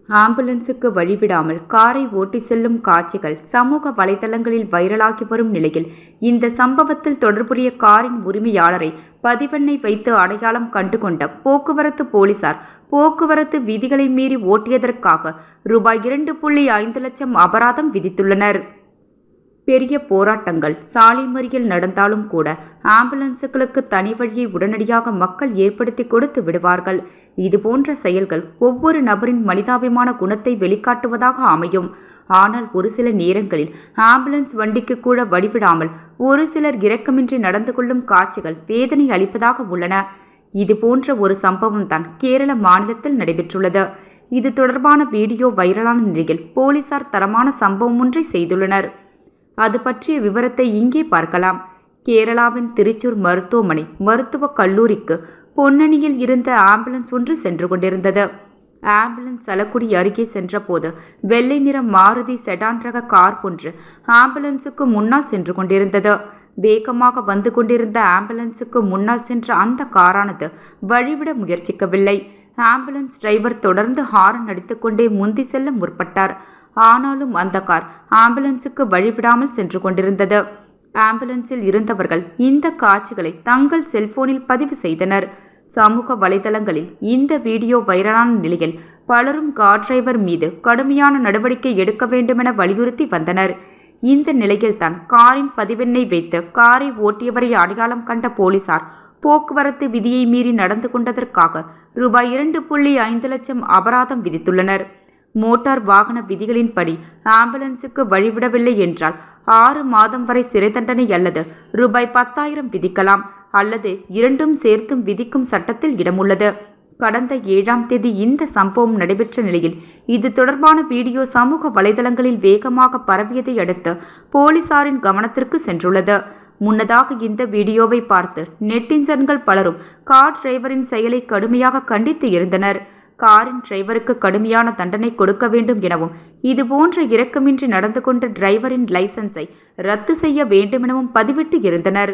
ஆம்புலன்ஸுக்கு வழிவிடாமல் காரை ஓட்டி செல்லும் காட்சிகள் சமூக வலைதளங்களில் வைரலாகி வரும் நிலையில் இந்த சம்பவத்தில் தொடர்புடைய காரின் உரிமையாளரை பதிவெண்ணை வைத்து அடையாளம் கண்டுகொண்ட போக்குவரத்து போலீசார் போக்குவரத்து விதிகளை மீறி ஓட்டியதற்காக ரூபாய் 2.5 லட்சம் அபராதம் விதித்துள்ளனர். பெரிய போராட்டங்கள் சாலை மறியல் நடந்தாலும் கூட ஆம்புலன்ஸுகளுக்கு தனி வழியை உடனடியாக மக்கள் ஏற்படுத்தி கொடுத்து விடுவார்கள். இதுபோன்ற செயல்கள் ஒவ்வொரு நபரின் மனிதாபிமான குணத்தை வெளிக்காட்டுவதாக அமையும். ஆனால் ஒரு சில நேரங்களில் ஆம்புலன்ஸ் வண்டிக்கு கூட வழிவிடாமல் ஒரு சிலர் இரக்கமின்றி நடந்து கொள்ளும் காட்சிகள் வேதனை அளிப்பதாக உள்ளன. இதுபோன்ற ஒரு சம்பவம் தான் கேரள மாநிலத்தில் நடைபெற்றுள்ளது. இது தொடர்பான வீடியோ வைரலான நிலையில் போலீசார் தரமான சம்பவம் ஒன்றை செய்துள்ளனர். அது பற்றிய விவரத்தை இங்கே பார்க்கலாம். கேரளாவின் திருச்சூர் மருத்துவக் கல்லூரிக்கு பொன்னணியில் இருந்த ஆம்புலன்ஸ் ஒன்று சென்று கொண்டிருந்தது. ஆம்புலன்ஸ் சலக்குடி அருகே சென்றபோது வெள்ளை நிற மாருதி செடான் ரக கார் ஒன்று ஆம்புலன்ஸுக்கு முன்னால் சென்று கொண்டிருந்தது. வேகமாக வந்து கொண்டிருந்த ஆம்புலன்ஸுக்கு முன்னால் சென்ற அந்த காரானது வழிவிட முயற்சிக்கவில்லை. ஆம்புலன்ஸ் டிரைவர் தொடர்ந்து ஹாரன் அடித்துக்கொண்டே முந்தி செல்ல முற்பட்டார். ஆனாலும் அந்த கார் ஆம்புலன்ஸுக்கு வழிவிடாமல் சென்று கொண்டிருந்தது. ஆம்புலன்ஸில் இருந்தவர்கள் இந்த காட்சிகளை தங்கள் செல்போனில் பதிவு செய்தனர். சமூக வலைதளங்களில் இந்த வீடியோ வைரலான நிலையில் பலரும் கார் டிரைவர் மீது கடுமையான நடவடிக்கை எடுக்க வேண்டுமென வலியுறுத்தி வந்தனர். இந்த நிலையில்தான் காரின் பதிவெண்ணை வைத்து காரை ஓட்டியவரை அடையாளம் கண்ட போலீசார் போக்குவரத்து விதியை மீறி நடந்து கொண்டதற்காக ரூபாய் 2.5 லட்சம் அபராதம் விதித்துள்ளனர். மோட்டார் வாகன விதிகளின்படி ஆம்புலன்ஸுக்கு வழிவிடவில்லை என்றால் 6 மாதம் வரை சிறை தண்டனை அல்லது ரூபாய் 10,000 விதிக்கலாம் அல்லது இரண்டும் சேர்த்தும் விதிக்கும் சட்டத்தில் இடமுள்ளது. கடந்த 7ஆம் தேதி இந்த சம்பவம் நடைபெற்ற நிலையில் இது தொடர்பான வீடியோ சமூக வலைதளங்களில் வேகமாக பரவியதை அடுத்து போலீசாரின் கவனத்திற்கு சென்றுள்ளது. முன்னதாக இந்த வீடியோவை பார்த்து நெட்டிசன்கள் பலரும் கார் டிரைவரின் செயலை கடுமையாக கண்டித்து இருந்தனர். காரின் டிரைவருக்கு கடுமையான தண்டனை கொடுக்க வேண்டும் எனவும் இதுபோன்ற இரக்கமின்றி நடந்து கொண்ட டிரைவரின் லைசன்ஸை ரத்து செய்ய வேண்டுமெனவும் பதிவிட்டு இருந்தனர்.